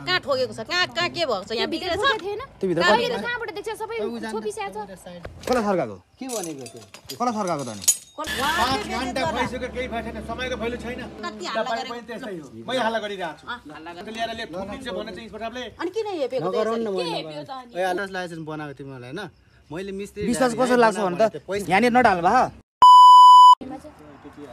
कहाँ ठोकेको छ कहाँ कहाँ के भएको छ यहाँ बिग्रेछ त्यो भित्र कहाँबाट देख्छ सबै छोपिस्या छ कसलाई फर्काको के भनेको त्यो कसलाई फर्काको त नि 5 घण्टा भइसक्यो केही भएको छैन समयको भ्यालु छैन तपाईं पनि त्यसै हो मै हल्ला गरिरहेको छु ल्याएर ले ठोकिन्छ भने चाहिँ इन्सपेक्टरले अनि किन हेपेको नगरौँ न मैले आलास लाइसेन्स बनाएको थिएँ मलाई हैन मैले मिस्त्री विश्वास कसरी लाग्छ भने त यहाँनिर नडाल भा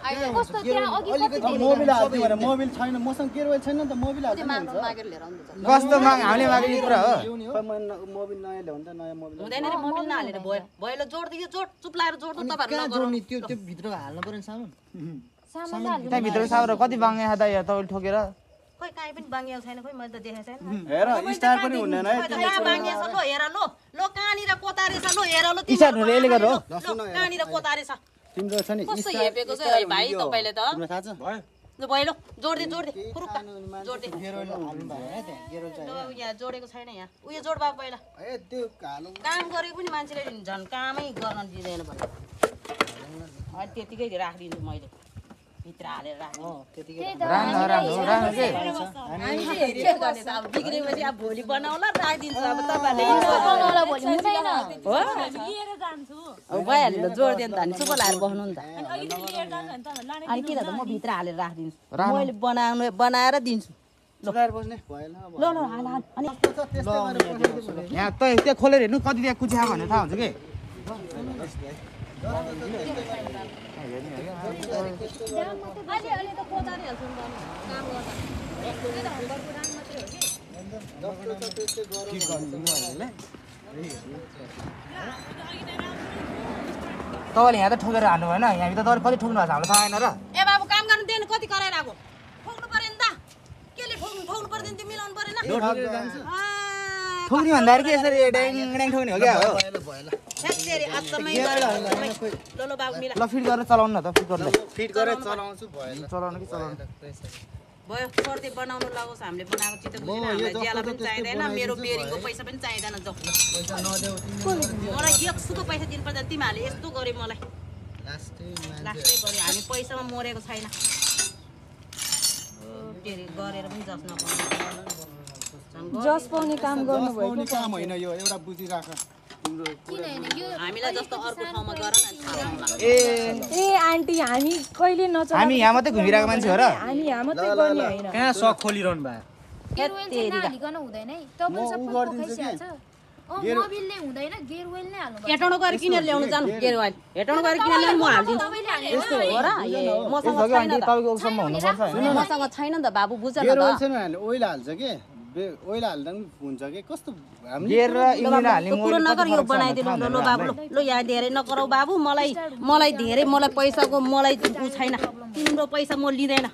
कस्तो त्यहाँ अघि कति मोबिल हाल्दै भने मोबिल छैन मसँग गेरवेल छैन नि त मोबिल हाल्दै मागेर लिएर आउनु छ कस्तो हामीले मागेको कुरा हो मोबिल नयाँ ल्याउनु त नयाँ मोबिल हुँदैन रे मोबिल नहालेर भयो भएलो जोड दियो जोड चुप लाएर जोड्नु तपाईहरु नगर्नु त्यो भित्र हाल्नु पर्यो सामान त्यहाँ भित्र साबर कति बाङ्गे हादा यहाँ तपाईले ठोकेर खोइ काई पनि बाङ्गिया छैन खोइ मैले त देखेको छैन हेर स्टार पनि हुँदैन है कहाँ बाङ्गिया छ लो हेर लो लो कहाँनिर कोतारे छ लो हेर लो इच्छा हुनेले गर्नु हो कहाँनिर कोतारे छ तिम्रो छ नि कस्तो हेपेको चाहिँ भाइ तपाईले त तिम्रो थाहा छ भयो ल भयो लो जोड दे फुरुक्का जोड दे गेरवेल हाल्नु भयो है त्यहाँ गेरवेल लो यहाँ जोडेको छैन यहाँ उयो जोड बाबु पहिला ए त्यो कालो काम गरेको पनि मान्छेले झन् कामै गर्न दिँदैन भने अहिले त्यतिकै राखिदिन्छु मैले भित्र हालेर राख्नु त्यतिकै राम्रो के के गर्ने त अब बिग्रेपछि अब भोलि बनाउला राखिदिन्छु अब तपाईँहरूले बनाउला भोलि हुँदैन हो अब भइहाल्यो त जोड दियो नि त अनि चुप लाएर बस्नु नि त अनि किन त म भित्र हालेर राखिदिन्छु मैले बनाएर दिन्छु चुलाएर बस्ने भएन अब ल ल हाल हाल अनि यहाँ त त्यहाँ खोलेर हेर्नु कति त्यहाँ कुच्या भन्ने थाहा हुन्छ के अलि त कोतारी हाल्छु नि काम तपाईँले यहाँ त ठोकेर हाल्नु भएन यहाँभित्र तपाईँले कति ठोक्नु भएको छ हामीलाई थाहा आएन र ए बाबु काम गर्नु दिएन कति कराएर आएको ठोक्नु पर्यो नि त केले ठोक्नु पर्दैन त्यो मिलाउनु परेन ठोक्ने भन्दाखेरि के यसरी ड्याङ ड्याङ ठोक्ने हो क्या हो छ्याक्सेरी आत्मै ल बाबु मिला ल फिट गरेर चलाउनु न त फिट गरेर फिट गरेर चलाउँछु भएन चलाउनु कि चलाउनु भयो सर्दी बनाउनु लागोस् हामीले बनाएको चित्त बुझेन हामीलाई ज्याला पनि चाहिँदैन मेरो बेरिङको पैसा पनि चाहिँदैन जाऊ पैसा नदेऊ मलाई एकसुको पैसा दिनुपर्छ तिमीहरूले यस्तो गर्यो मलाई लास्टै लास्टै गर्यो हामी पैसामा मरेको छैन के अरे गरेर पनि जस नपाउनु जस पाउने काम गर्नु पाउने काम होइन यो एउटा बुझिराख हामीलाई जस्तो अर्को ठाउँमा गर न ए आन्टी हामी कहिले नचला हामी यहाँ मात्रै घुमिरहेको मान्छे हो र हामी यहाँ मात्रै गर्ने हैन कहाँ सक खोलिरहनु भयो गेरवेल चाहिँ नहालिकन हुँदैन है तपाईले सबै खाइसकेछ मोबिलले हुँदैन गेरवेल नै हाल्नु हेटाउनु गएर किनेर ल्याउनु जानु गेरवेल हेटाउनु गएर किनेर ल्याउनु म हाल्दिन्छु यस्तो हो र मसँग छैन त तपाईँको उसम्म हुनुपर्छ मसँग छैन नि त बाबु बुझ न गेरवेल त छैन भने ओइल हाल्छ के ओइल हाल्दा पनि हुन्छ के कस्तो गेर र इङ्ग्लिस हाल्ने कुरो नगर यो बनाइदिनु ल बाबु ल यहाँ धेरै नगरौ बाबु मलाई धेरै मलाई पैसाको मलाई उ छैन तिम्रो पैसा म लिँदैन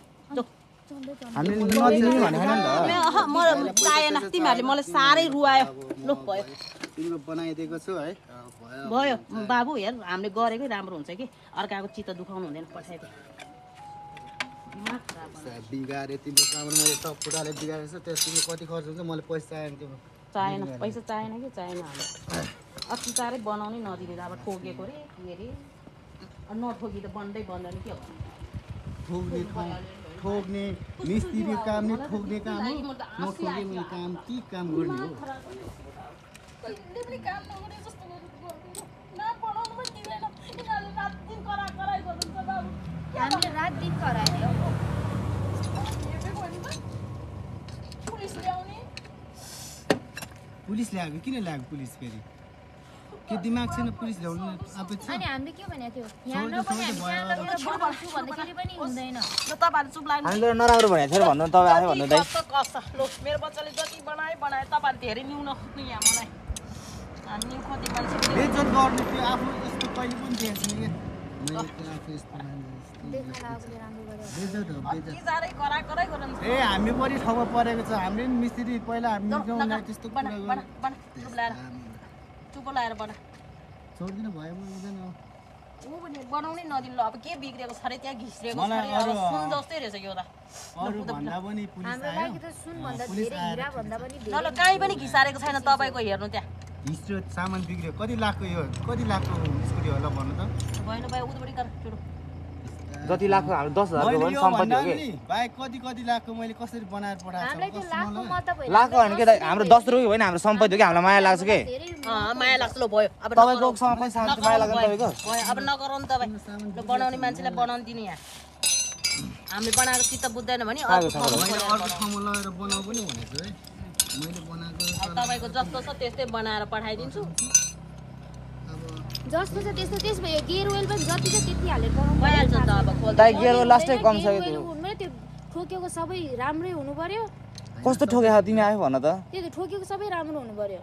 हामीले नदिने भनेको छैन नि त म चाहिएन तिमीहरूले मलाई साह्रै रुवायो ल भयो तिम्रो बनाइदिएको छु है भयो बाबु हेर हामीले गरेकै राम्रो हुन्छ कि अर्काको चित्त दुखाउनु हुँदैन पठाइदिए बिगारे तिम्रो सामान मैले सब फुटाले बिगारेछ त्यस तिम्रो कति खर्च हुन्छ मलाई पैसा चाहिएन तिम्रो चाहिएन पैसा चाहिएन कि चाहिएन हामीलाई अत्याचारै बनाउनै नदिने अब ठोकेको रे के अरे नठोकी त बन्दै बन्दैन के हो ठोक्ने मिस्त्री काम नि ठोक्ने काम हो नठोक्ने काम के काम गर्ने हो हामीले रात दिन करायो पुलिस ल्याएको किन ल्याएको पुलिस फेरि के दिमाग छैन पुलिस ल्याउनु अनि हामीले के भनेको थियो यहाँ नपनि हामी यहाँ लगेर बनाउँछु भन्दाखेरि पनि हुँदैन ल तपाईहरु चुप लाग्नु हामीले नराम्रो भनेको थियो भन्नु तपाईँ आफै भन्नु दाइ ल मेरो बच्चाले जति बनाए तपाईहरु धेरै न्यून खोज्नु यहाँ मलाई हामी कति मान्छे बेइज्जत गर्ने त्यो आफू यस्तो कहिले पनि देखेको छैन के मैले आफू यस्तो ए हामी पनि ठाउँमा परेको छ हामीले पनि मिस्त्री पहिला हामी त्यस्तो चुप लाएर बना छोड्दिनु भयो हुँदैन ऊ पनि बनाउनै नदिनु ल अब के बिग्रेको छ रे त्यहाँ घिस्रेको छ रे सुन जस्तै रहेछ यो त अरु भन्दा पनि पुलिस हाम्रो लागि त सुन भन्दा धेरै हिरा भन्दा पनि ल ल काई पनि घिसारेको छैन तपाईको हेर्नु त्यहाँ हिस्ट्री सामान बिग्रियो कति लाखको स्कुटी होला भन्नु त भएन भयो उतपट्टि कर छोडो जति लाखको हाम्रो 10,000 को पनि सम्पत्ति हो के भाइ कति लाखको मैले कसरी बनाएर हामीलाई त्यो पठाएको लाखको मतलब होइन लाखको होइन के हाम्रो 10 रुपैयाँ होइन हाम्रो सम्पत्ति हो कि हामीलाई माया लाग्छ के माया लाग्छ ल भयो अब तपाईको सँग पनि शान्ति माया लाग्छ तपाईको भयो अब नगरौँ नि तपाईँ ल बनाउने मान्छेलाई बनाउन दिनु यहाँ हामीले बनाएको चित्त बुझ्दैन भने अर्को ठाउँमा लगेर बनाऊ पनि भनेको है मैले बनाएको तपाईँको जस्तो छ त्यस्तै बनाएर पठाइदिन्छु जस्तो छ त्यस्तो त्यस भयो गेयर ओइल पनि जति छ त्यति हालेर बनाउनु भइहाल्छ नि त अब खोल दाइ गेरो लास्टै कम छ गेयर ओइल हुनु त्यो ठोकेको सबै राम्रै हुनु पर्यो कस्तो ठोकेको तिमी आयो भन त त्यो ठोकेको सबै राम्रो हुनु पर्यो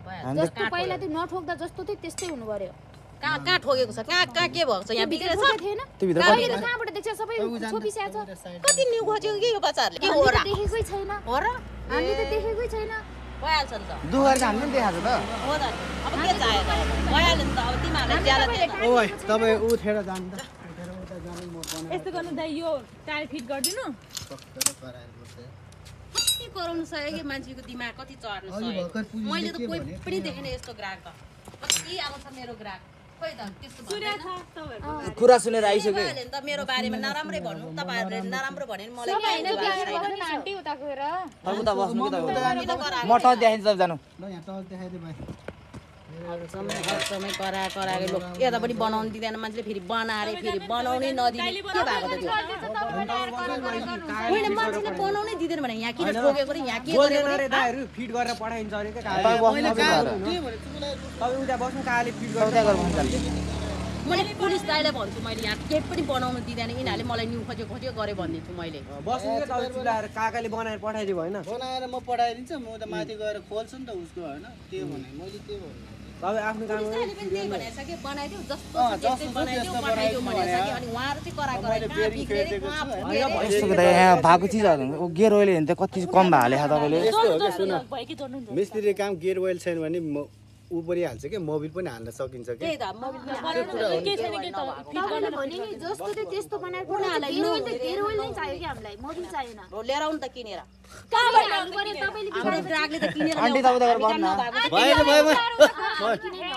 भइहाल्छ जस्तो पहिला त्यो नठोक्दा जस्तो थियो त्यस्तै हुनु पर्यो कहाँ ठोकेको छ कहाँ के भएको छ यहाँ बिग्रेछ थिएन त्यो भित्र अहिले कहाँबाट देख्छ सबै छोपिस्या छ कति न्यु खोज्यो कि यो बच्चाहरूले के हो र देखेकै छैन हो र हामीले त देखेकै छैन भइहाल्छ नि त दुख गरेर हामीले पनि देखाएको छ त हो त अब के चाहियो त भइहाल्यो नि त अब तिमीहरूलाई ज्यादा ओ भाइ तपाईँ उठेर जानु त उठेर उता जानु म बनाएर यस्तो गर्नु दाइ यो टायर फिट गरिदिनु के गराउनु सक्यो कि मान्छेको दिमाग कति चढ्नु सक्यो मैले त कोही पनि देखेन यस्तो ग्राहक त कति आउँछ मेरो ग्राहक खोइ त त्यस्तो भन्दैन कुरा सुनेर आइसक्यो भइहाल्यो नि त मेरो बारेमा नराम्रै भन्नु तपाईँहरूले नराम्रो भने मलाई आन्टी उता गएर उता बस्नु कि त म टच देखाइदिन्छु तपाईँ जानु ल यहाँ टच देखाइदिए भाइ समय कराएको लो यता पनि बनाउनु दिँदैन मान्छेले फेरि बनाएर फेरि बनाउनै नदिने के भएको त त्यो होइन मान्छेले बनाउनै दिँदैन भने यहाँ किन ठोकेको र यहाँ के गरेको फिट गरेर पठाइन्छ अरे के तपाईँ बस्नु कि तपाईँ उता बस्नु काले फिट मैले पुलिस दाइलाई भन्छु मैले यहाँ केही पनि बनाउनु दिँदैन यिनीहरूले मलाई न्यु खोज्यो गरे भनिदिन्छु मैले बस्नु के तपाईँ चुलाएर काकाले बनाएर पठाइदियो होइन बनाएर म पठाइदिन्छु म त माथि गएर खोल्छु नि त उसको होइन त्यो भने मैले के भन्नु तपाईँ आफ्नो काम पुलिसले पनि त्यही भनेको छ कि बनाइदिउ जस्तो त्यस्तै बनाइदिउ पठाइदिउ भनेको छ कि अनि उहाँहरू चाहिँ कराएको यस्तो त यहाँ भएको चिजहरू गेयर ओइल हेर्नु त कति कम हाले तपाईँले मिस्त्री काम गियर ओइल छैन भने ऊ पनि हाल्छ कि मोबिल पनि हाल्न सकिन्छ कि त्यही त मोबिल तपाईँले भने नि जस्तो थियो त्यस्तो बनाएर गेयर ओइल नै चाहियो कि हामीलाई मोबिल चाहिएन लिएर आउनु त किनेर कहाँबाट हाल्नु पर्यो तपाईँले हाम्रो ग्राहकले त किनेर आन्टी तपाईँ त भन्नु भएन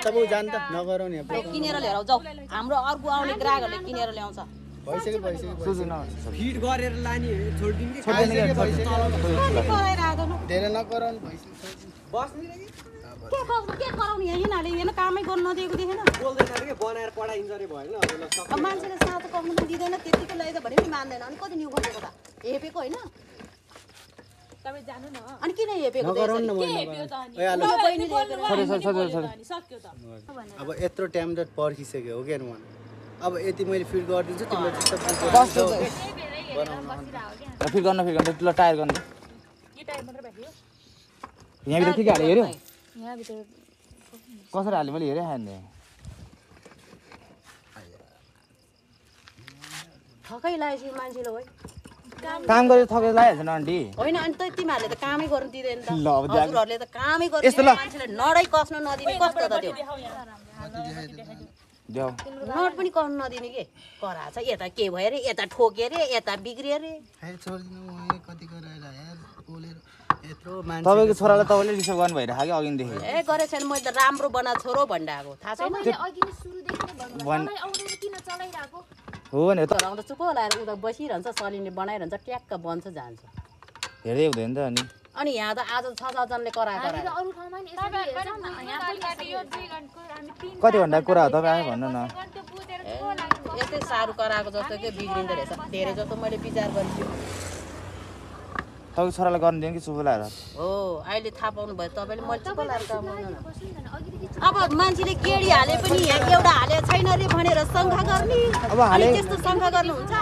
तपाईँ जानु त नगरौ नि किनेर लिएर जाऊ हाम्रो अर्को आउने ग्राहकहरूले किनेर ल्याउँछ भइसक्यो फिट गरेर लाने छोडिदिनु कि धेरै नगराउनु भइसक्यो बस्नु के गराउने यहाँ यिनीहरूले हेर्न कामै गर्नु नदिएको देखेन बोल्दैन अरे के बनाएर पठाइन्छ अरे भएन अब मान्छेले साथो पाउनु पनि दिँदैन त्यतिकै ल्याइदियो भने पनि मान्दैन अनि कति न्यु खोजेको त हेपेको होइन तपाईँ जानु न अनि किन हेपेको अब यत्रो टाइम त पर्खिसक्यो हो क्या मन अब यति मैले फिट गरिदिन्छु फिट गर्न ल टायर गर्नु यहाँभित्र के हाल्यो हेऱ्यो कसरी हाल्यो मैले हेरेँ खाने थकै लागेपछि मान्छेले है काम गरेर थकेर लगाइहाल्छ न आन्टी होइन अनि त तिमीहरूले त कामै गर्नु दिँदैन त ल, अब हजुरहरूले त कामै गर्नु यस्तो ल। मान्छेले नडै कस्न नदिने कस्तो त त्यो देऊ नट पनि कस्न नदिने के करा छ यता के भयो अरे यता ठोक्यो अरे यता बिग्रियो अरे छोडिदिनु कति गरेर बोलेर यत्रो मान्छे तपाईँको छोरालाई तपाईँले रिसिभ गर्नु भइरहेको कि अघिदेखि ए गरेको छैन मैले त राम्रो बना छोरो भनिरहेको थाहा छैन तपाईँले अघि नै सुरुदेखि नै भन्नुभयो तपाईँ आउँदैन किन चलाइरहेको हो भने त आउँदा चुप लाएर उता बसिरहन्छ सलिने बनाइरहन्छ ट्याक्क बन्छ जान्छ हेर्दै हुँदैन त अनि यहाँ त आज 6-7 जनाले कराएको हामी त अरू ठाउँमा नि यसरी हेर्छौँ न यहाँ कति घन्टा कुरा हो तपाईँ आयो भन्नु न यस्तै साह्रो कराएको जस्तो के बिग्रिँदो रहेछ धेरै जस्तो मैले विचार गरिदियो तपाईँको छोरालाई गर्नु दिनु कि चुप लाएर हो अहिले थाहा पाउनु भयो तपाईँले मैले चुप लाएर काम गर्नु न अब मान्छेले केडी हाले पनि यहाँ एउटा हाले छैन रे भनेर शङ्का गर्ने अब हाले त्यस्तो शङ्का गर्नुहुन्छ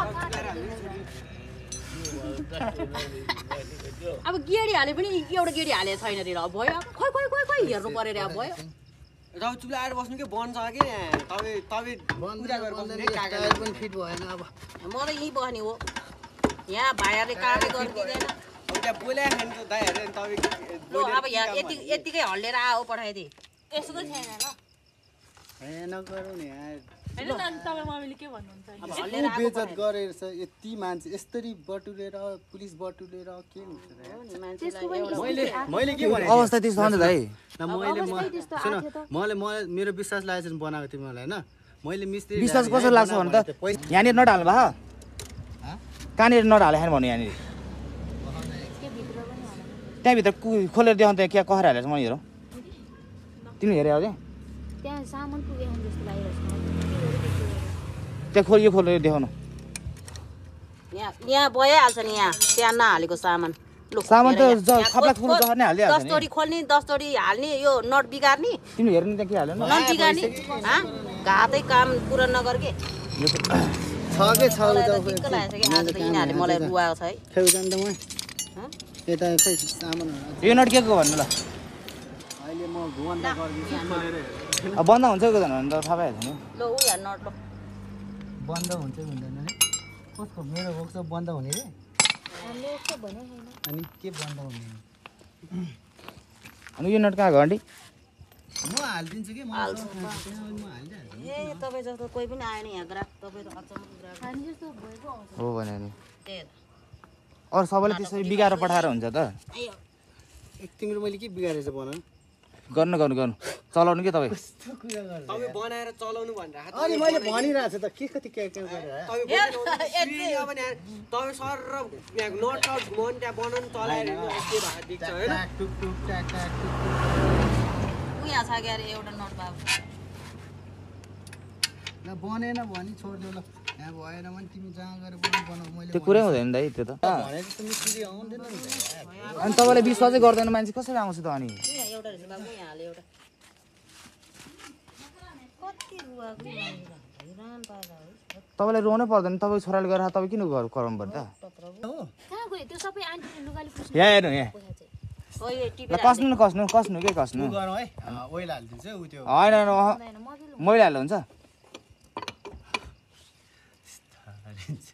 अब गेडी हाले पनि एउटा गेडी हाले छैन रे अब भयो खोइ खोइ खोइ खोइ हेर्नु पर्यो रे अब भयो तपाईँ चुलाएर बस्नु कि बन्छ कि तपाईँ पूजा गरेर बस्नु कि काकाले पनि फिट भएन अब म त यहीँ बस्ने हो यहाँ भाइहरूले कामै गर्नु दिँदैन अब त्यहाँ बोल्या खान्छ दाइहरू तपाईँ अब यहाँ यतिकै हल्लेर आऊ पठाइदिए यस्तो त छैन ल नगरौँ नि यार होइन न अनि तपाईँ मम्मीले के भन्नुहुन्छ अब हल्लेर आएको बेइज्जत गरेर यति मान्छे यसरी बटुलेर पुलिस बटुलेर के हुन्छ र यार? मैले के भने अवस्था त्यस्तो छ नि त भाइ मैले सुन मैले मेरो विश्वास लागेको छ बनाएको तिमीलाई होइन मैले मिस्त्री विश्वास कसरी लाग्छ भने त यहाँनिर नट हाल्नु भयो कहाँनिर नट हाले खानु भन्नु यहाँनिर त्यहाँभित्र खोलेर देखाउनु त के कसरी हालेछ म हेरौँ तिमी हेरे अझै त्यहाँ सामान पुगेछ जस्तो लागिरहेछ त्यहाँ यो खोलेर देखाउनु यहाँ भइहाल्छ नि यहाँ त्यहाँ नहालेको सामान सामान त खप्ला खुल्नु जहाँ नै हालिदिइहाल्छ 10 तोडी खोल्ने 10 तोडी हाल्ने यो नट बिगार्ने तिमी हेर्नु त्यहाँ के हाल्यो नट बिगार्ने घातै काम पुरा नगर के छ के छ मलाई त दिक्क लागेछ कि आज त यिनीहरूले मलाई रुवाएको छ है खेउ जान त म यता खै सामानहरु यो नट के को भन्नु ल अहिले म घुमन्त गर्दिन्छु अब बन्द हुन्छ कि भने त थाहा पाइहाल्छ नि ल उ यहाँ नट ल बन्द हुन्छ कि हुँदैन नि कसको मेरो वर्कसप बन्द हुने रे अनि के बन्द हुने अनि यो नट कहाँ गयो आन्टी म हालिदिन्छु कि म हालिदिन्छु ए तपाईँ जस्तो कोही पनि आएन यहाँ ग्राहक तपाईँ त अचम्म ग्राहक हो भने नि त्यही अरू सबैले त्यसरी बिगाएर पठाएर हुन्छ त एक तिम्रो मैले के बिगारेछ भन गर्नु गर्नु गर्नु चलाउनु के तपाईँ तपाईँ बनाएर चलाउनु भनेर अनि मैले भनिरहेको छु त के कति के गरेर तपाईँ सर र यहाँ नट आउट घुमाउनु त्यहाँ बनाउनु चलाएर के भएर देख्छ होइन टुक टुक ट्याक ट्याक टुक उ यहाँ छ क्या अरे एउटा नट बाबु ल बनेन भनी छोड्देऊ ल यहाँ भएन भने तिमी जहाँ गएर बनाऊ मैले त्यो कुरै हुँदैन दाइ त्यो त भने जस्तो मिस्त्री आउँदैन नि अनि तपाईँले विश्वासै गर्दैन मान्छे कसरी आउँछ त अनि यहाँ एउटा रहेछ बाबु यहाँ हाल्यो एउटा कति रुवाको हैरान पार्दा है तपाईँलाई रोनै पर्दैन तपाईँ छोराले गरेर तपाईँ किन गराउनु पर्छ कहाँ गयो त्यो सबै आन्टीले लुगाले पुस्नु यहाँ हेर्नु यहाँ ओ यो ल टिपेर कस्नु न कस्नु कस्नु के कस्नु गरौँ है ओइल हालिदिन्छु है उ त्यो होइन मैले हाल्नु हुन्छ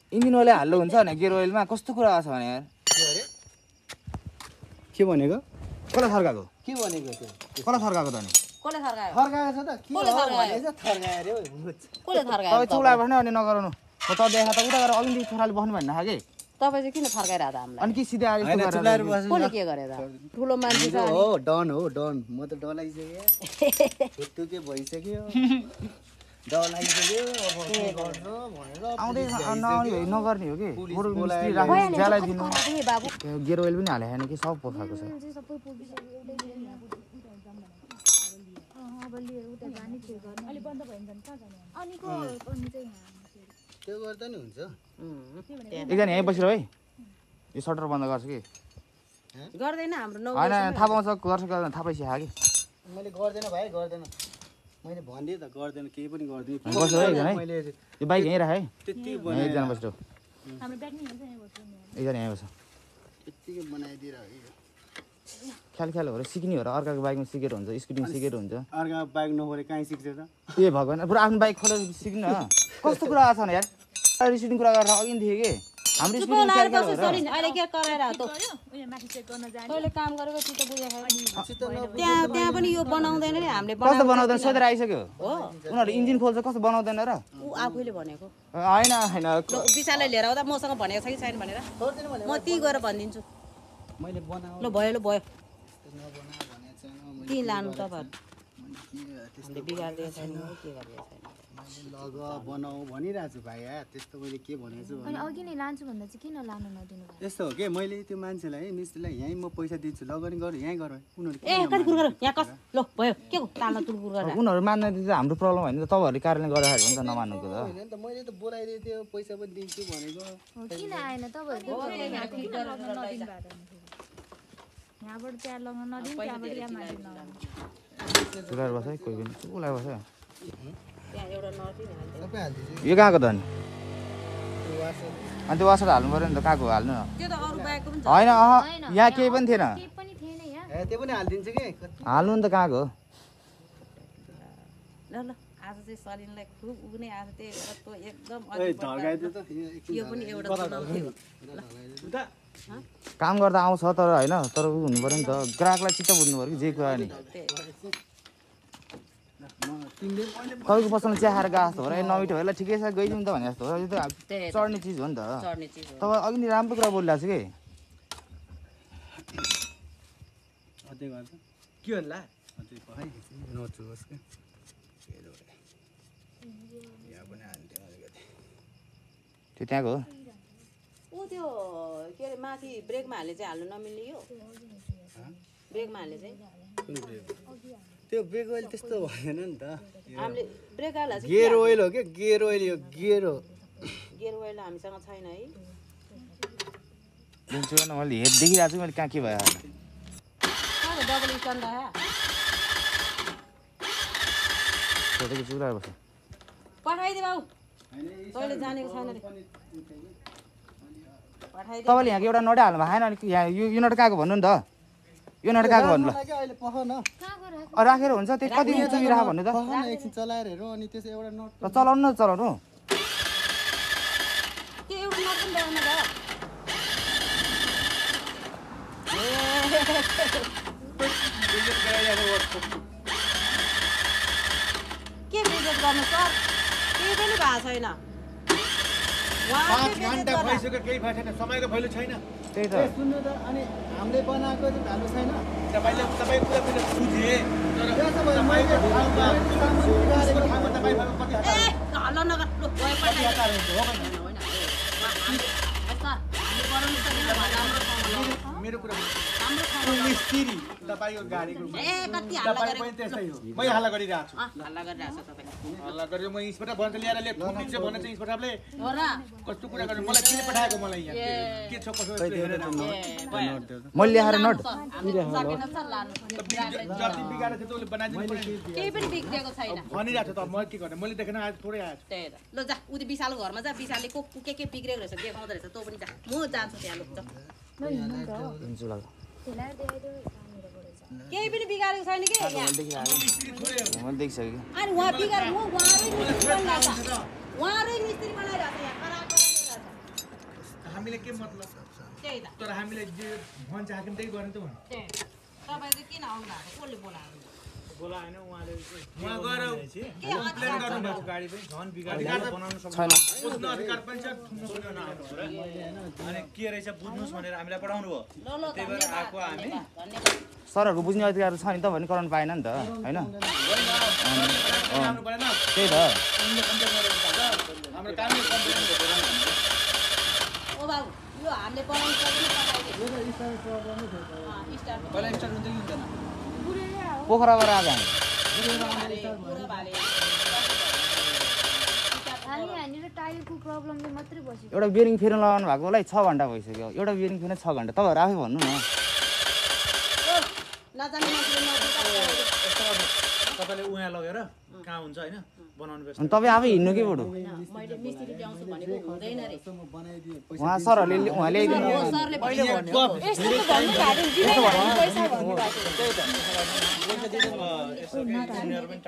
इन्जिन ओइलै हाल्नु हुन्छ भने गियर ओइलमा कस्तो कुरा छ भने यार के भनेको कसलाई थर्काएको के भनेको त्यो कसलाई थर्काएको त अनि कसले थर्कायो थर्काएको छ त के कसले थर्कायो? थर्कायो रे कसले थर्कायो तपाईँ चुला भने अनि नगराउनु म त देखा त उता गएर अघि छोराले बस्नु भन्नु कि तपाईँ चाहिँ किन थर्काइरहेको त हामीलाई अनि के सिधै आयो हैन चुलाएर बस्नु कसले के गरे त ठुलो मान्छे छ हो डन हो डन म त डलाइसक्यो छुट्टुके भइसक्यो डलाइसक्यो अब के गर्नु भनेर आउँदै नआउने भए नगर्ने हो कि बरु मिस्त्री राख्नु ज्यालाई दिनु ए बाबु गियर ओइल पनि हाले छैन कि सब पोखाएको छ सबै पुगिसक्यो एउटै अब लिएर उता जाने के गर्ने अलि बन्द भयो भने कहाँ जाने अनिको अनि चाहिँ त्यो गर्दा नि हुन्छ एकजना यहीँ बसिरह है यो सटर बन्द गर्छ कि गर्दैन हाम्रो नौ होइन थाहा पाउँछ गर्छ गर्दैन थाहा पाइसक्यो कि मैले गर्दैन भाइ गर्दैन मैले भनिदिएँ त गर्दैन केही पनि गर्दिनँ बस्यो है एकजना है मैले यो बाइक यहीँ राख है त्यति यहाँ एकजना बसिरह हाम्रो ब्याग नि हुन्छ यहाँ बस्नु एकजना यहीँ बस्छ त्यतिकै बनाइदिएर ख्याल ख्याल भएर सिक्ने हो र अर्काको बाइकमा सिकेर हुन्छ स्कुटीमा सिकेर हुन्छ अर्को बाइक नभएर कहीँ सिक्छ त ए भगवान् पुरा आफ्नो बाइक खोलेर सिक्नु न कस्तो कुरा आएको छ भने यार रिसिडिङ कुरा गरेर अघि थिएँ कि हाम्रो स्कुटी अहिले के कराएर त उयो माथि चेक गर्न जाने तैँले काम गरेको चित्त बुझेको त्यहाँ त्यहाँ पनि यो बनाउँदैन नि हामीले कस्तो बनाउँदैन सोधेर आइसक्यो हो उनीहरू इन्जिन खोल्छ कस्तो बनाउँदैन र ऊ आफैले भनेको होइन होइन विशालले लिएर आउँदा मसँग भनेको छ कि छैन भनेर म त्यहीँ गएर भनिदिन्छु मैले बनाऊ ल भयो ल भयो नबना भनेको छैन त्यहीँ लानु तपाईँहरू हामीले बिगारिदिएको छैन के गरिदिएको छैन लग बनाऊ भनिरहेको छु भाइ त्यस्तो मैले के भनेको छु अनि अघि नै लान्छु भन्दा चाहिँ किन लानु नदिनु भयो यस्तो हो कि मैले त्यो मान्छेलाई मिस्त्रीलाई यहीँ म पैसा दिन्छु लगनी गर यहीँ गर उनीहरू ए कति कुर गर यहाँ कस ल भयो के को तामा तुलकुर गरेर उनीहरू मान्न त हाम्रो प्रब्लम होइन त तपाईँहरूले कारणले गर्दाखेरि हो नि त नमान्नुको त होइन नि त मैले त बोलाइदिएको थियो पैसा पनि दिन्छु भनेको किन आएन तपाईँहरू यहाँबाट त्यहाँ लगाउन नदिनु त्यहाँबाट यहाँ माथि नलाउनु चुलाएर बस्छ है कोही पनि चुलाएर बस्छ त्यहाँ एउटा नर्टी नि हाल्दै सबै हालिदिन्छु यो कहाँको त अनि त्यो वासर अनि त्यो वासर हाल्नु पऱ्यो नि त कहाँको हाल्नु न त्यो त अरू बाइकको पनि छ होइन यहाँ केही पनि थिएन केही पनि थिएन यहाँ ए त्यो पनि हालिदिन्छु कि हाल्नु नि त कहाँको ल ल आज चाहिँ सलिनलाई खुब उग्ने आज त्यही भएर तँ एकदम ए ढल्काइदियो त यो पनि एउटा चुनाव थियो काम गर्दा आउँछ तर होइन तर ऊ हुनु पऱ्यो नि त ग्राहकलाई चित्त बुझ्नु पऱ्यो कि जे कुरा नि तपाईँको पसलमा चिया खाएर गएको जस्तो हो र नमिठो भएर ठिकै छ गइदिउँ त भने जस्तो हो यो त चढ्ने चिज हो नि त चढ्ने चिज हो तपाईँ अघि नै राम्रो कुरा बोलिरहेको छु कि अझै गर्छ के भन्ला अझै है नचुहोस् क्या त्यो त्यहाँको हो ऊ त्यो के अरे माथि ब्रेकमा हाल्ने चाहिँ हाल्नु नमिल्ने यो ब्रेकमा हाल्ने चाहिँ त्यो ब्रेक ओइल त्यस्तो भएन नि त हामीले ब्रेक हाल्दा चाहिँ गियर ओइल हो क्या गियर ओइल यो गियर हो गियर ओइल हामीसँग छैन है दिन्छु न मैले हेर देखिरहेको छु मैले कहाँ के भयो डबल स्ट्यान्ड आयो छोडेको छु उता बस्छ पठाइदे बाउ तैँले जानेको छैन रे पठाइदे तपाईँले यहाँको एउटा नट हाल्नु भएन अलिक यहाँ यो नट कहाँको भन्नु नि त यो नट कहाँको भन्नु ल अहिले पख न राखेर हुन्छ त्यो कति इन्च राख भन्नु त पख न एकछिन चलाएर हेरौँ अनि त्यसो एउटा नट ल चलाउनु न चलाउनु त्यो एउटा नट पनि ल्याउनु भयो के बिजेट गर्नु सर केही पनि भएको छैन 5 घण्टा भइसक्यो केही भएको छैन समयको भ्यालु छैन त्यही त सुन्नु त अनि हामीले बनाएको चाहिँ भ्यालु छैन तपाईँ कुरा पनि बुझे तर त्यसो भए मैले ठाउँमा तपाईँ कति ए हल्ला नगर लु गए पठाइदे मेरो कुरा हाम्रो ठाउँमा मिस्त्री तपाईँको गाडीको ए कति हल्ला तपाईँ गरेको पनि त्यस्तै हो मै हल्ला गरिरहेको छु हल्ला गरिरहेको छ तपाईँ हल्ला गरेर म इन्सपेक्टर भन्छ ल्याएर ले ठोकिन्छ भने चाहिँ इन्सपेक्टरले हो र कस्तो कुरा गर्नु मलाई किन पठाएको मलाई यहाँ के छ कसो हेरेर मैले ल्याएर नट सकेन सर लानु जति बिगारेको थियो त्यसले बनाइदिनु पर्यो केही पनि बिग्रेको छैन भनिरहेको छ त म के गर्ने मैले देखेन आज थोरै आएछ त्यही त ल जा उति विशाल घरमा जा विशालले के बिग्रेको रहेछ देखाउँदो रहेछ तँ पनि जा म जान्छु त्यहाँ लु दिन्छु ल केही पनि बिगारेको छैन कि यहाँ मैले देखिसकेँ अनि उहाँ बिगार म उहाँरै मिस्त्री बनाइरहेको छ यहाँ खराब बनाइरहेको हामीले के मतलब छ त्यही त तर हामीले जे भन्छ हाकिम त्यही गर्ने त भन्नु त्यही तपाईँ चाहिँ किन आउनु भएको कसले बोलाएको बोलाएन उहाँले उहाँ गएर के कम्प्लेन गर्नुभएको गाडी पनि झन् बिगार बनाउन छैन सक्नु अधिकार पनि छ थुम्नु पनि नआउनु अनि के रहेछ बुझ्नुस् भनेर हामीलाई पठाउनु भयो ल त्यही भएर आएको हामी धन्यवाद सरहरूको बुझ्ने अधिकार छ नि त भने कराउनु पाएन नि त होइन आउनु परेन त्यही त हाम्रो कामले कम्प्लेन गरेर ओ बाबु यो हामीले बनाउनु सक्ने पठाइदियो स्टार पहिला स्टार्ट हुन्छ कि हुँदैन पोखराबाट आएको हामी यहाँनिर टायरको प्रब्लमले मात्रै बसेको एउटा बियरिङ फेर्न लगाउनु भएकोलाई 6 घन्टा भइसक्यो एउटा बियरिङ फेर्न 6 घन्टा तपाईँहरू आफै भन्नु न नजाने मान्छेले तपाईँले उहाँ लगेर कहाँ हुन्छ होइन बनाउनु पर्छ अनि तपाईँ आफै हिँड्नु के बडो मैले मिस्त्री ल्याउँछु भनेको हुँदैन रे उहाँ सरहरूले उहाँ ल्याइदिनु सरले पहिले भन्यो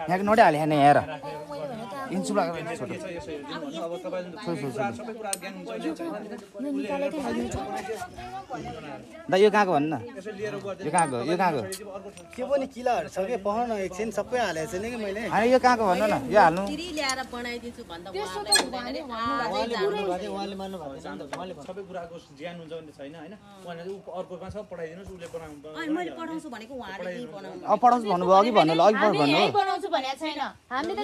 यहाँको नटै हाले यहाँ हेर इन्सु लगाएर अब तपाईँले सबै कुरा ज्ञान हुन्छ दा यो कहाँको भन्नु न यो कहाँको त्यो पनि किलाहरू छ कि पख न एकछिन सबै हालेको छैन कि मैले होइन यो कहाँको भन्नु न यो हाल्नु मिस्त्री ल्याएर बनाइदिन्छु भन्दा उहाँलाई हुँदैन रे आजै जानु उहाँले मान्नु भएको छैन नि त उहाँले सबै कुराको ज्ञान हुन्छ भने छैन होइन उहाँले अर्कोमा सब पठाइदिनुहोस् उसले बनाउनु अनि मैले पठाउँछु भनेको उहाँले के बनाउनु अब पठाउँछु भन्नुभयो अघि भन्नु ल अघि भन्नु यही बनाउँछु भनेको छैन हामीले त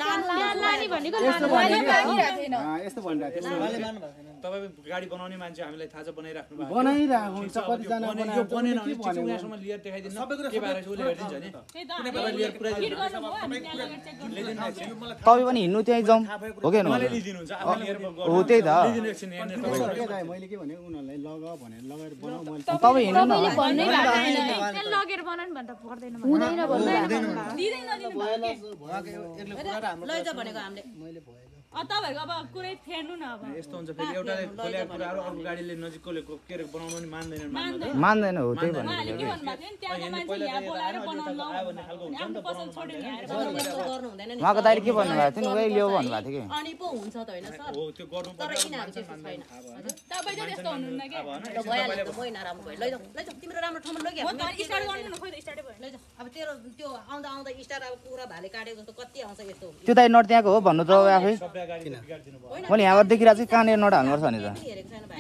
लाने भनेको यस्तो भनिरहेको थियो उहाँले मान्नु भएको छैन तपाईँ गाडी बनाउने मान्छे हामीलाई थाहा छ बनाइराख्नु भएको बनाइरहेको हुन्छ कतिजना यो बनेन भने चाहिँ उहाँसम्म लिएर देखाइदिनु के भएर उसले हेरिदिन्छ नि तपाईँ लिएर पुऱ्याइदिनु तपाईँ पनि हिँड्नु त्यहीँ जाउँ हो कि उहाँले लिइदिनुहुन्छ आफै लिएर हो त्यही त लिइदिनु एकछिन यहाँनिर मैले के भनेको उनीहरूलाई लग भनेर लगाएर बनाऊ मैले तपाईँ हिँड्नु न भन्नै भएको छैन लगेर बनाउनु भन्दा पर्दैन लैजा भनेको हामीले तपाईँहरूको अब कुरै फेर्नु न अब यस्तो हुन्छ फेरि एउटाले खोलेको कुराहरू अर्को गाडीले नजिककोले के अरे बनाउनु नि मान्दैनन् मान्दैन हो त्यही भन्नु उहाँले के भन्नुभएको थियो नि त्यहाँको मान्छे यहाँ बोलाएर बनाउनु आफ्नो पसल छोड्यो नि आएर त्यस्तो गर्नु हुँदैन नि उहाँको दाइले के भन्नुभएको थियो नि उही ल्याऊ भन्नुभएको थियो कि अनि पो हुन्छ त होइन सर हो त्यो गर्नु तर यिनीहरू त्यस्तो छैन तपाईँ चाहिँ त्यस्तो हुनुहुन्न क्या भइहाल्यो त मै नराम्रो भयो लैजाऊ लैजाऊ तिम्रो राम्रो ठाउँमा लग्यो म त स्टार्ट गर्नु न खोइ त स्टार्टै भयो लैजाऊ अब तेरो त्यो आउँदा आउँदा स्टार अब पुरा भाले काटेको जस्तो कति आउँछ यस्तो त्यो दाइ नट त्यहाँको हो भन्नु त आफै मैले यहाँबाट देखिरहेको चाहिँ कहाँनिर नट हाल्नुपर्छ भने त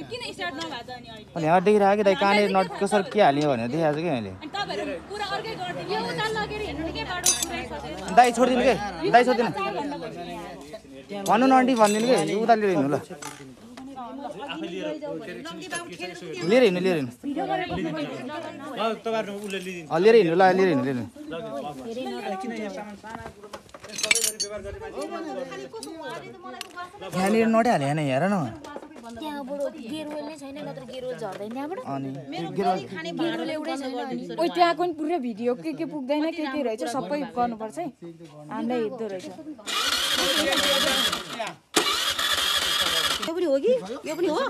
किन स्टार्ट नभएको त अनि अहिले मैले यहाँबाट देखिरहेको कि दाइ कहाँनिर नट कसरी के हाल्यो भनेर देखाएको छु कि मैले अनि तपाईँहरू कुरा अर्कै गरिदिनु यो उता लगेर हिँड्नु के बाटो पुरै सकेर दाइ छोडिदिनु के दाइ छोडिदिनु भन्नु न आन्टी भनिदिनु कि उता लिएर हिँड्नु ल लिएर हिँड्नु लिएर हिँड्नु लिएर हिँड्नु ल लिएर हिँड्नु यहाँनिर नटै हाल्यो यहाँ हेर न त्यहाँबाट गेयर वेल नै छैन नत्र गेयर वेल झर्दैन त्यहाँबाट अनि ओइ त्यहाँको नि पुरै भिडियो के पुग्दैन के रहेछ सबै गर्नुपर्छ है हामीलाई हेर्दो रहेछ यो पनि हो कि यो पनि हो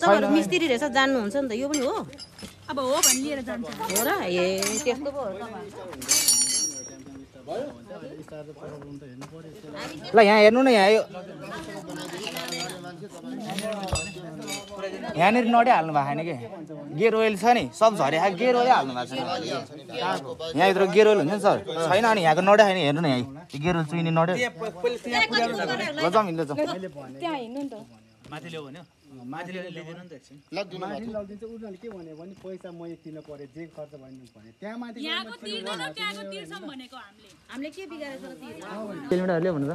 तपाईँहरू मिस्त्री रहेछ जान्नुहुन्छ नि त यो पनि हो अब हो भने लिएर जान्छ हो र ए त्यस्तो पो हो ल यहाँ हेर्नु न यहाँ यहाँनिर नटै हाल्नु भएको छैन कि गेयर ओइल छ नि सब झरे गेयर ओइलै हाल्नु भएको छैन यहाँभित्र गेयर ओइल हुन्छ नि सर छैन अनि यहाँको नटै छैन हेर्नु न यहाँ गेयर ओइल चुइने नटै ल जाउँ हिँड्दै जाउँ त्यहाँ हिँड्नु नि त माथि ल्याऊ भन्यो माथि ल्याइदिनु नि त एकछिन माथि लगिदिन्छ उनीहरूले के भन्यो भने पैसा मैले तिर्नु पर्यो जे खर्च भने त्यहाँ माथि यहाँको तिर्दैन त्यहाँको तिर्छौँ भनेको हामीले के बिगारेछ र तिर्नु किलोमिटरहरूले भन्नु त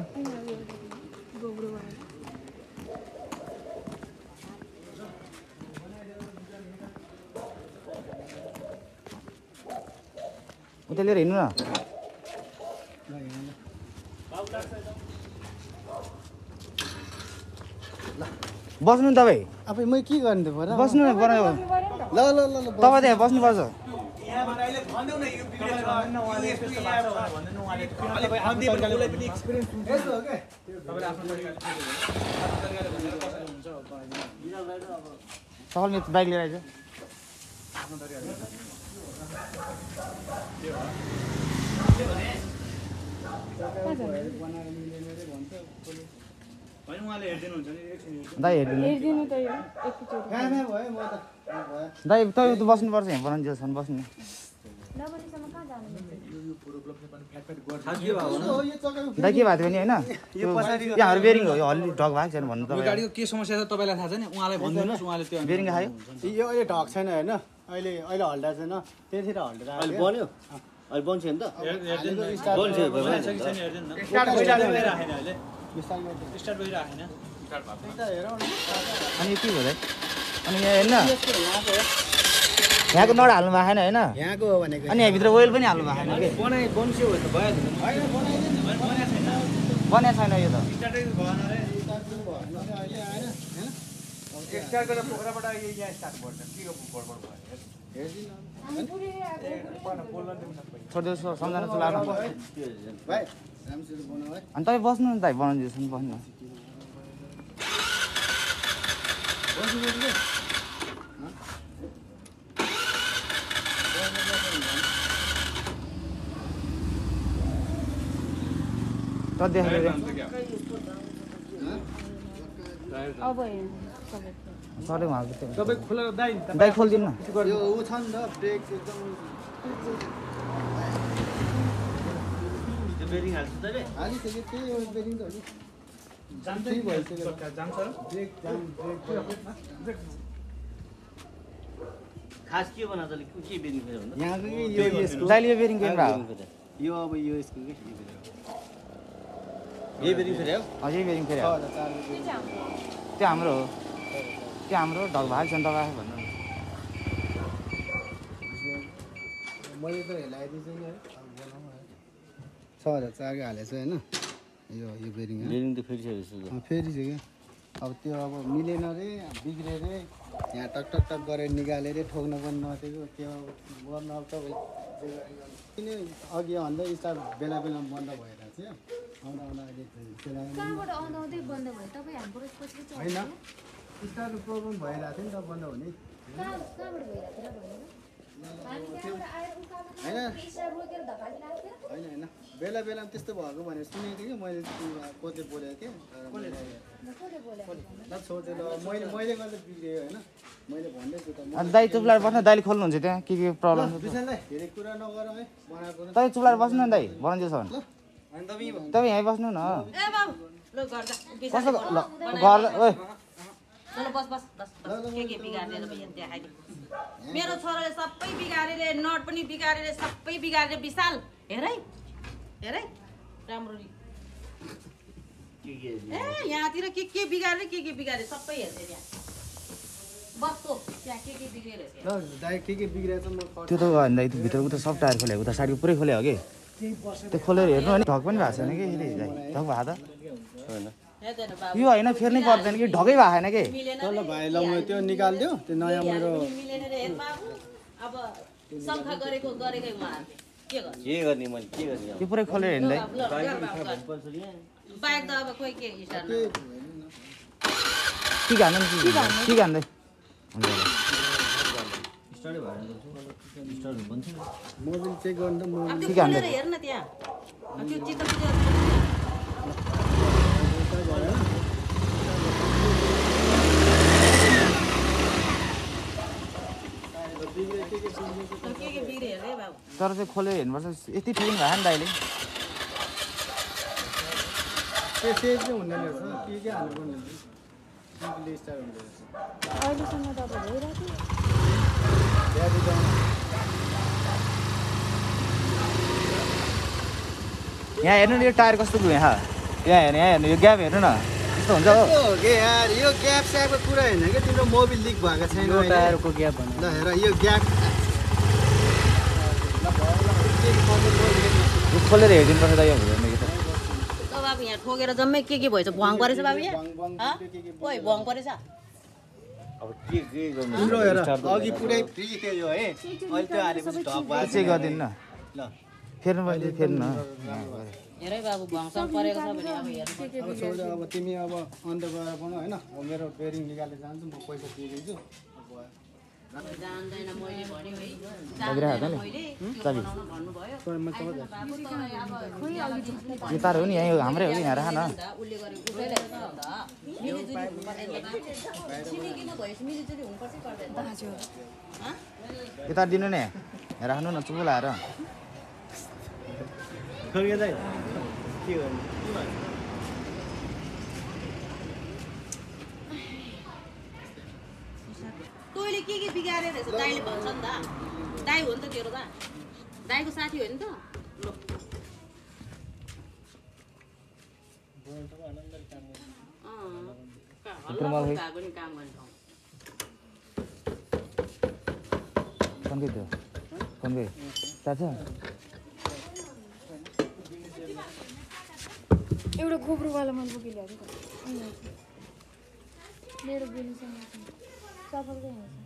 उता लिएर हिँड्नु न बस्नु नि तपाईँ अब मैले के गर्नु त पर्यो बस्नु न बनायो ल ल ल ल तपाईँ त्यहाँ बस्नुपर्छ यहाँबाट अहिले भन्देऊ न यो बिग्रेछ भन्नु उहाँले यस्तो यस्तो भन्दैन उहाँले अहिले भन्दै भने उसलाई पनि एक्सपिरियन्स हुन्छ यस्तो हो के तपाईले आफ्नो तरिकाले भनेर कसरी हुन्छ सफल मेरो बाइक लिएर आइज आफ्नो तरिकाले होइन उहाँले हेरिदिनुहुन्छ नि एकछिन दाइ हेरिदिनु हेरिदिनु त यो एकचोटि कहाँ भयो म त भयो दाइ तपाईँ त बस्नुपर्छ यहाँ बनाउनु जेसम्म बस्नु नबनीसम्म कहाँ जानु यो चक्का दाइ के भएको थियो नि होइन यहाँ हाम्रो बेरिङ हो यो अलि ढक भएको छैन भन्नु यो तपाईँ गाडीको के समस्या छ तपाईँलाई थाहा छ नि उहाँलाई भनिदिनुहोस् उहाँले त्यो बेरिङ खायो यो अहिले ढक छैन होइन अहिले हल्दा छैन त्यतिर हल्दा अहिले बन्यो अहिले बन्छ नि त स्टार्ट भइराखेन अहिले बिस्तारै स्टार्ट भइराखेन अनि के भयो दाइ अनि यहाँ हेर्न यहाँको नट हाल्नु भएको छैन होइन यहाँको हो भनेको अनि यहाँभित्र ओइल पनि हाल्नु भएको छैन कि बन्स्यो भने त भइहाल्यो बनाएको छैन यो त स्टार्टै भएन रे स्टार्ट गरेर पोखराबाट यहाँ स्टार्ट गर्छ के को गडबड भयो छोडिदियोस् सम्झना चलाएर भाइ राम्रोसित बनाऊ है अनि तपाईँ बस्नु नि दाइ बनाउनु दिनुहोस् बस्नु त देखाएर अब हेर्नु सबै सधैँ उहाँको त्यो तपाईँ खोलेर दाइ खोलिदिनु न यो ऊ छ नि त ब्रेक एकदम हालिसक्यो त्यही हो बेरिङ त हो नि जान्छ जान्छ ब्रेक जाम ब्रेक खास के बना त के बेरिङ फेरि भन्दा यहाँको कि यो यसको दाइले यो बेरिङ किन भएको यो अब यो यसको के यही बेरिङ फेरि हो अझै बेरिङ फेरि आयो। त्यो हाम्रो हो त्यो हाम्रो ढक भएको छ नि तपाईँ भन्नु मैले त हेलाइदिन्छु नि है अब बनाउँ है 6004 हालेको छु होइन यो बेरिङ बेरिङ त फेरिसकेको फेरिसक्यो अब त्यो अब मिलेन रे बिग्रे रे यहाँ टक टक टक गरेर निकालेर ठोक्न पनि नदिएको त्यो गर्न अब त किन अघि भन्दा स्टार्ट बेला बेलामा बन्द भइरहेको थियो आउँदा आउँदा अहिले कहाँबाट आउँदै बन्द भयो तपाईँ हाम्रो पछि होइन स्टार्ट प्रब्लम भइरहेको थियो नि त बन्द हुने कहाँबाट भइरहेको थियो होइन होइन बेला बेलामा त्यस्तो भएको भनेर सुनेको थिएँ कि मैले कसले बोलेको थिएँ सोचेर मैले गर्दा बिग्रियो होइन मैले भन्दैछु त अनि दाइ चुप्लाएर बस्न दाइले खोल्नुहुन्छ त्यहाँ के प्रब्लम छ विशाललाई धेरै कुरा नगरौँ है बनाएको तपाईँ चुप्लाएर बस्नु न दाइ बनाउँदैछ भने तपाईँ यहीँ बस्नु न ए बाबु ल गर्दा कसो ल गर्दा ओइ ल बस बस बस के बिगारेर भैया देखाइदिनु मेरो छोराले सबै बिगारेर नट पनि बिगारेर सबै बिगारेर विशाल हेर है राम्ररी ए यहाँतिर के बिगारेर के बिगारे सबै हेर्छ त्यहाँ बस्तो त्यहाँ के बिग्रेर ल दाइ के बिग्रेछ म त्यो त भन्दा त्यो भित्र उता सब टायर खोले उता साइडको पुरै खोले हो कि त्यो खोलेर हेर्नु अनि ढक पनि भएको छैन कि ढक भएको त यो होइन फेर्नै पर्दैन कि ढकै भएको छैन कि ल भाइ ल म त्यो निकाल्दियो त्यो नयाँ मेरो मिलेन रे हेर बाबु अब शङ्खा गरेकै उहाँ के गर्ने मैले के गर्ने त्यो पुरै खोलेर हेर्नु बाइक त अब खोइ के हिसाब के खानु के खाँदै मोबिल चेक गर्नु अब त्यो खोलेर हेर न त्यहाँ त्यो चित्त तर चाहिँ खोलेर हेर्नुपर्छ यति ठिक भयो नि दाइले त्यो सेज चाहिँ हुँदैन रहेछ के हाल्नुपर्ने सिम्पली स्टार हुँदैन अहिलेसम्म त अब भइरहेको यहाँ हेर्नु न यो टायर कस्तो भयो यहाँ हेर्नु यो ग्याप हेर्नु न यस्तो हुन्छ हो यार यो ग्याप स्यापको कुरा होइन कि तिम्रो मोबिल लिक भएको छैन टायरको ग्याप भन्नु ल हेर यो ग्याप खोलेर हेरिदिनुपर्छ त यो हुँदैन कि त बाबु यहाँ ठोकेर जम्मै के भएछ भङ परेछ बाबु यहाँ ओइ भङ परेछ अब के गर्नु तिम्रो हेर अघि पुरै फ्री थियो यो है अहिले त्यो हालेपछि ढक भयो चेक गरिदिनु न ल फेर्नु पर्ने फेर्नु न हेरै बाबु भङसँग परेको छ भने अब हेर्नु छोड अब तिमी अब अन्त गएर पनि होइन अब मेरो बेरिङ निकालेर जान्छु म पैसा दिइदिन्छु जान्दैन मैले भन्यो है लगिरहेको मैले चाबी भन्नुभयो यो तार हो नि यहाँ हाम्रै हो कि यहाँ राख न उसले गरेको उसैलाई छिमेकीमा भएपछि मिलिजुली हुनुपर्छ पर्दैन यो तार दिनु नि राख्नु न चुप लाएर के गर्नु तैँले के बिगारेर रहेछ दाइले भन्छ नि त दाइ हो नि त तेरो त दाइको साथी हो नि त कन्कै थियो कन्कै थाहा छ एउटा गोब्रोवाला मैले बोकिल्याएको मेरो बेलीसँग सफल चाहिँ